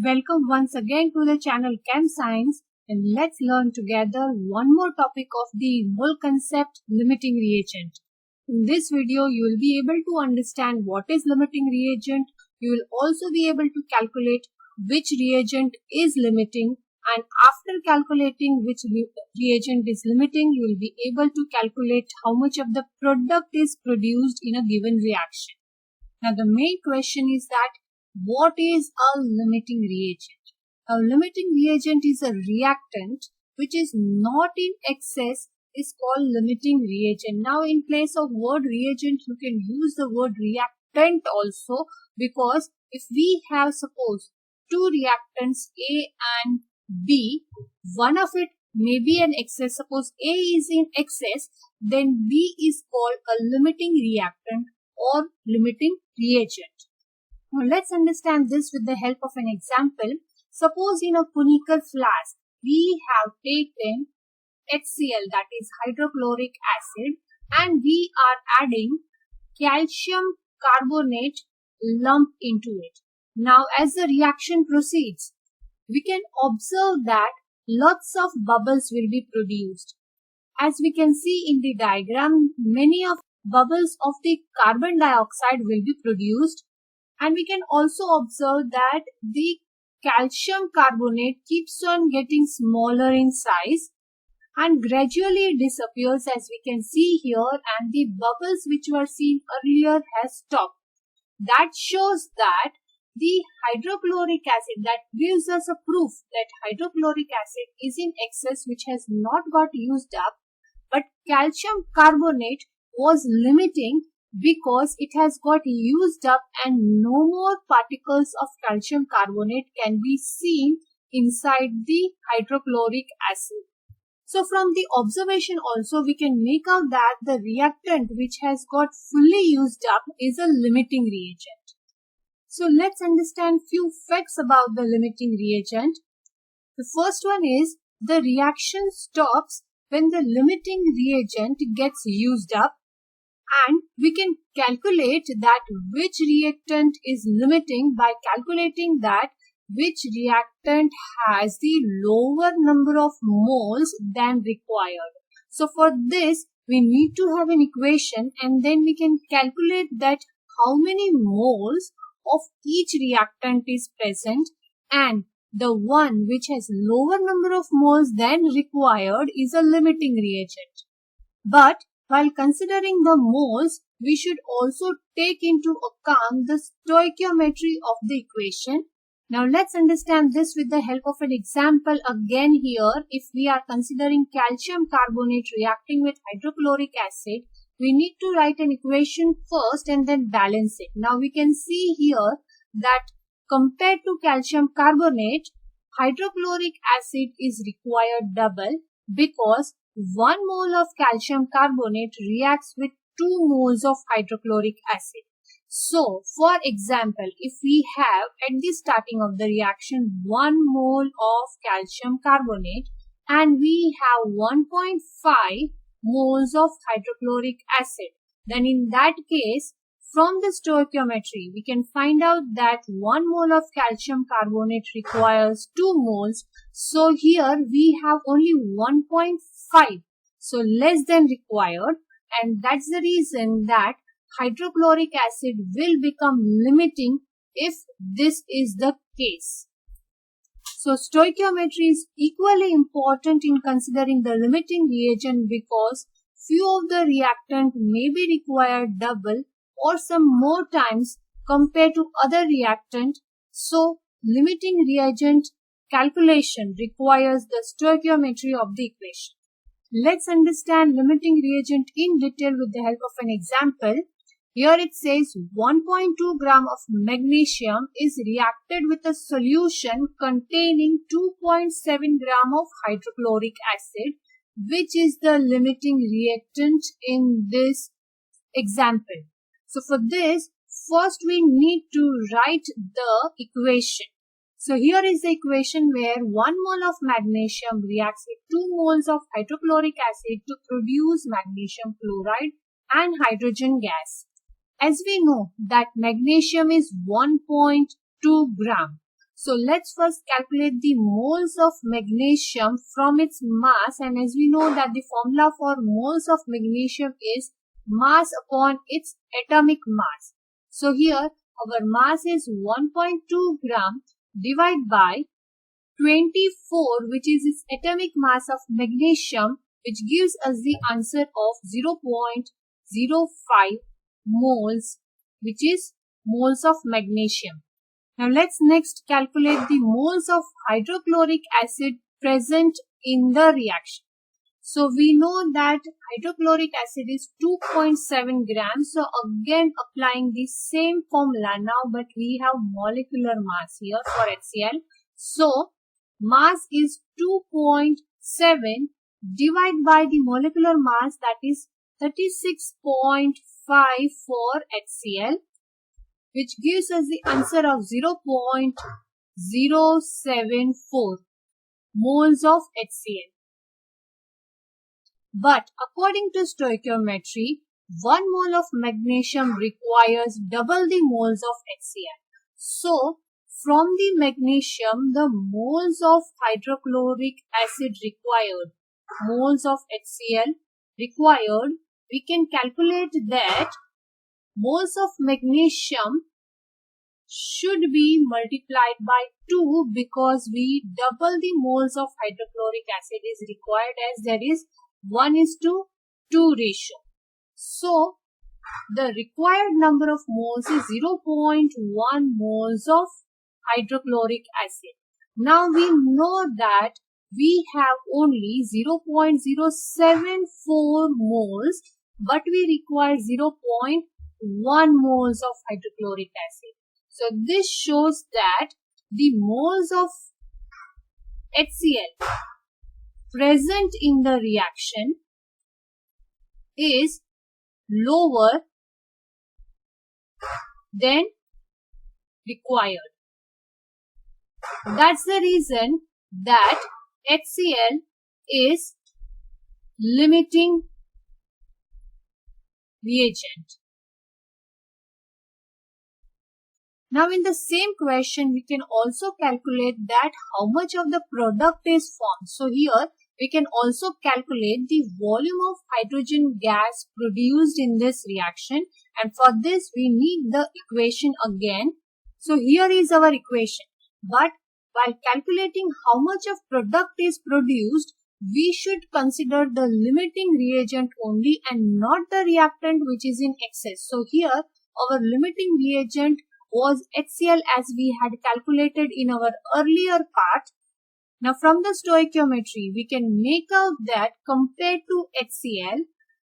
Welcome once again to the channel Chem Science, and let's learn together one more topic of the mole concept, limiting reagent. In this video, you will be able to understand what is limiting reagent. You will also be able to calculate which reagent is limiting, and after calculating which reagent is limiting, you will be able to calculate how much of the product is produced in a given reaction. Now the main question is that what is a limiting reagent? A limiting reagent is a reactant which is not in excess is called limiting reagent. Now in place of word reagent you can use the word reactant also, because if we have suppose two reactants A and B, one of it may be an excess. Suppose A is in excess, then B is called a limiting reactant or limiting reagent. Now let's understand this with the help of an example. Suppose in a conical flask we have taken HCl, that is hydrochloric acid, and we are adding calcium carbonate lump into it. Now as the reaction proceeds, we can observe that lots of bubbles will be produced. As we can see in the diagram, many of bubbles of the carbon dioxide will be produced, and we can also observe that the calcium carbonate keeps on getting smaller in size and gradually disappears, as we can see here, and the bubbles which were seen earlier has stopped. That shows that the hydrochloric acid, that gives us a proof that hydrochloric acid is in excess, which has not got used up, but calcium carbonate was limiting because it has got used up and no more particles of calcium carbonate can be seen inside the hydrochloric acid. So from the observation also we can make out that the reactant which has got fully used up is a limiting reagent. So let's understand few facts about the limiting reagent. The first one is the reaction stops when the limiting reagent gets used up, and we can calculate that which reactant is limiting by calculating that which reactant has the lower number of moles than required. So for this we need to have an equation, and then we can calculate that how many moles of each reactant is present, and the one which has lower number of moles than required is a limiting reagent. But while considering the moles, we should also take into account the stoichiometry of the equation. Now let's understand this with the help of an example again here. If we are considering calcium carbonate reacting with hydrochloric acid, we need to write an equation first and then balance it. Now we can see here that compared to calcium carbonate, hydrochloric acid is required double, because 1 mole of calcium carbonate reacts with 2 moles of hydrochloric acid. So, for example, if we have at the starting of the reaction 1 mole of calcium carbonate and we have 1.5 moles of hydrochloric acid, then in that case, from the stoichiometry, we can find out that 1 mole of calcium carbonate requires 2 moles. So here we have only 1.5, so less than required, and that's the reason that hydrochloric acid will become limiting if this is the case. So stoichiometry is equally important in considering the limiting reagent, because few of the reactant may be required double or some more times compared to other reactant. So limiting reagent calculation requires the stoichiometry of the equation. Let's understand limiting reagent in detail with the help of an example. Here it says 1.2 gram of magnesium is reacted with a solution containing 2.7 gram of hydrochloric acid, which is the limiting reactant in this example. So for this, first we need to write the equation. So here is the equation where 1 mole of magnesium reacts with 2 moles of hydrochloric acid to produce magnesium chloride and hydrogen gas. As we know that magnesium is 1.2 gram. So let's first calculate the moles of magnesium from its mass, and as we know that the formula for moles of magnesium is mass upon its atomic mass. So here our mass is 1.2 gram divided by 24, which is its atomic mass of magnesium, which gives us the answer of 0.05 moles, which is moles of magnesium. Now let's next calculate the moles of hydrochloric acid present in the reaction. So we know that hydrochloric acid is 2.7 grams. So again applying the same formula now, but we have molecular mass here for HCl. So mass is 2.7 divided by the molecular mass, that is 36.5 for HCl, which gives us the answer of 0.074 moles of HCl. But according to stoichiometry, 1 mole of magnesium requires double the moles of HCl. So from the magnesium, the moles of hydrochloric acid required, moles of HCl required, we can calculate that moles of magnesium should be multiplied by 2, because we double the moles of hydrochloric acid is required, as there is 1:2 ratio. So the required number of moles is 0.1 moles of hydrochloric acid. Now we know that we have only 0.074 moles, but we require 0.1 moles of hydrochloric acid. So this shows that the moles of HCl present in the reaction is lower than required. That's the reason that HCl is limiting reagent. Now in the same question, we can also calculate that how much of the product is formed. So here we can also calculate the volume of hydrogen gas produced in this reaction, and for this we need the equation again. So here is our equation, but while calculating how much of product is produced, we should consider the limiting reagent only and not the reactant which is in excess. So here our limiting reagent was HCl, as we had calculated in our earlier part. Now from the stoichiometry, we can make out that compared to HCl,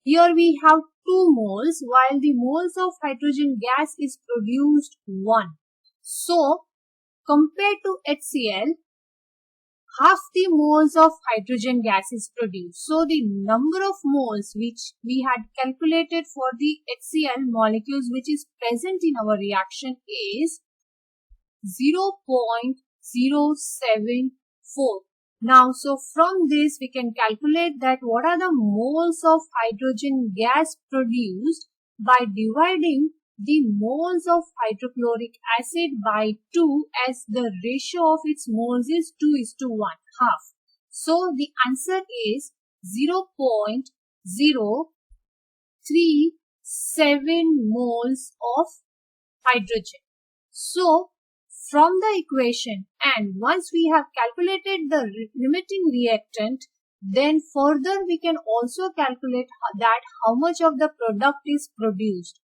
here we have 2 moles, while the moles of hydrogen gas is produced 1. So compared to HCl, half the moles of hydrogen gas is produced. So the number of moles which we had calculated for the HCl molecules which is present in our reaction is 0.074. Now, so from this we can calculate that what are the moles of hydrogen gas produced by dividing the moles of hydrochloric acid by 2, as the ratio of its moles is 2:1, half. So the answer is 0.037 moles of hydrogen. So from the equation, and once we have calculated the limiting reactant, then further we can also calculate that how much of the product is produced.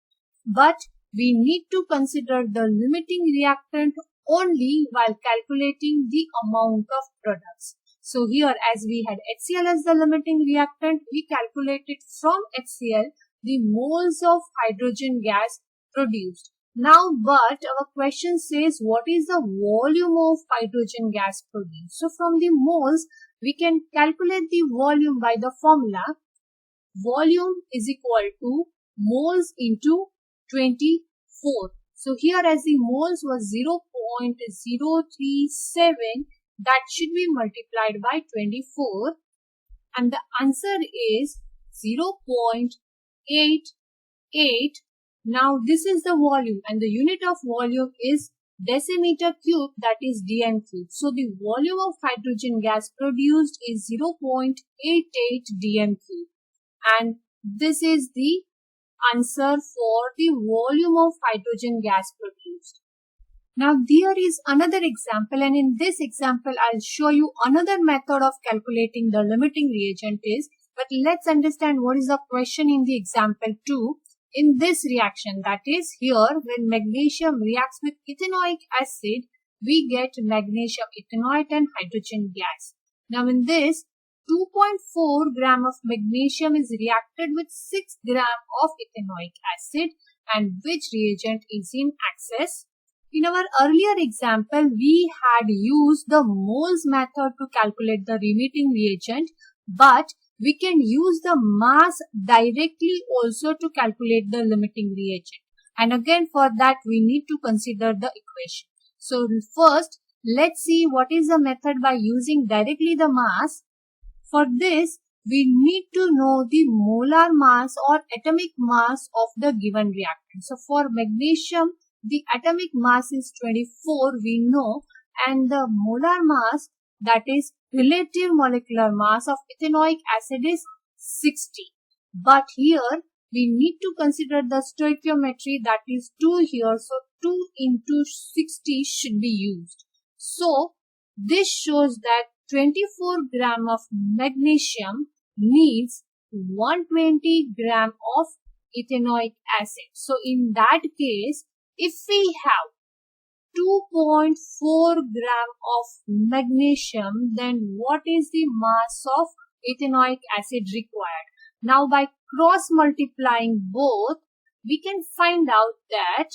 But we need to consider the limiting reactant only while calculating the amount of products. So here, as we had HCl as the limiting reactant, we calculated from HCl the moles of hydrogen gas produced. Now, but our question says what is the volume of hydrogen gas produced? So from the moles, we can calculate the volume by the formula. Volume is equal to moles into 24. So here, as the moles was 0.037, that should be multiplied by 24, and the answer is 0.88. Now this is the volume, and the unit of volume is decimeter cube, that is dm cube. So the volume of hydrogen gas produced is 0.88 dm cube, and this is the answer for the volume of hydrogen gas produced. Now there is another example, and in this example I'll show you another method of calculating the limiting reagent is, but let's understand what is the question in the example 2. In this reaction, that is here, when magnesium reacts with ethanoic acid, we get magnesium ethanoate and hydrogen gas. Now in this, 2.4 gram of magnesium is reacted with 6 gram of ethanoic acid, and which reagent is in excess? In our earlier example, we had used the moles method to calculate the limiting reagent, but we can use the mass directly also to calculate the limiting reagent. And again, for that we need to consider the equation. So first, let's see what is the method by using directly the mass. For this, we need to know the molar mass or atomic mass of the given reactant. So for magnesium, the atomic mass is 24, we know, and the molar mass, that is relative molecular mass of ethanoic acid, is 60. But here we need to consider the stoichiometry, that is 2 here. So 2 into 60 should be used. So this shows that 24 gram of magnesium needs 120 gram of ethanoic acid. So in that case, if we have 2.4 gram of magnesium, then what is the mass of ethanoic acid required? Now by cross multiplying both, we can find out that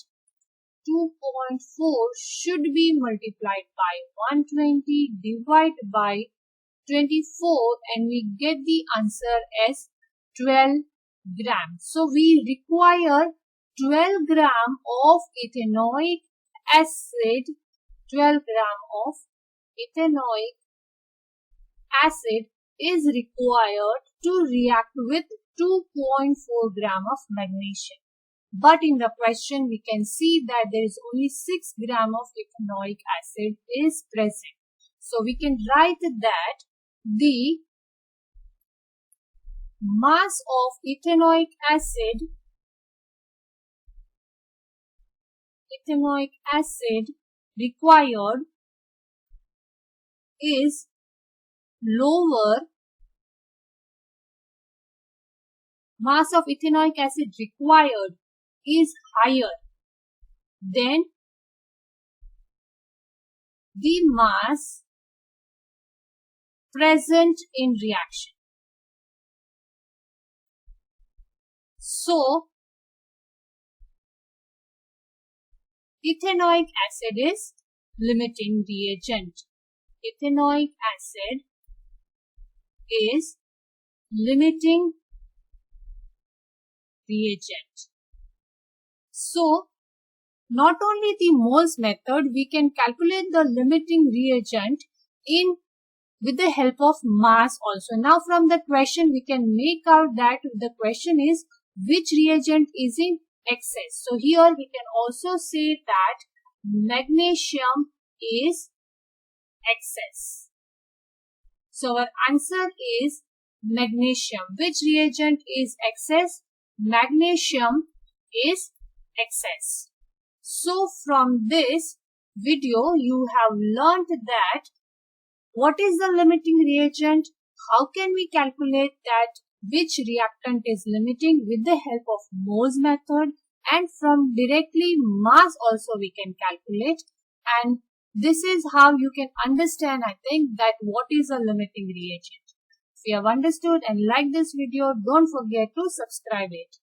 2.4 should be multiplied by 120 divided by 24, and we get the answer as 12 grams. So we require 12 gram of ethanoic acid, 12 gram of ethanoic acid is required to react with 2.4 gram of magnesium. But in the question we can see that there is only 6 gram of ethanoic acid is present. So we can write that the mass of ethanoic acid required is lower, mass of ethanoic acid required is higher than the mass present in reaction. So ethanoic acid is limiting reagent. Ethanoic acid is limiting reagent. So not only the moles method, we can calculate the limiting reagent with the help of mass also. Now from the question we can make out that the question is which reagent is in excess. So here we can also say that magnesium is excess. So our answer is magnesium. Which reagent is excess? Magnesium is excess. So from this video you have learned that what is the limiting reagent, how can we calculate that which reactant is limiting with the help of moles method, and from directly mass also we can calculate, and this is how you can understand, I think, that what is a limiting reagent. If you have understood and liked this video, don't forget to subscribe it.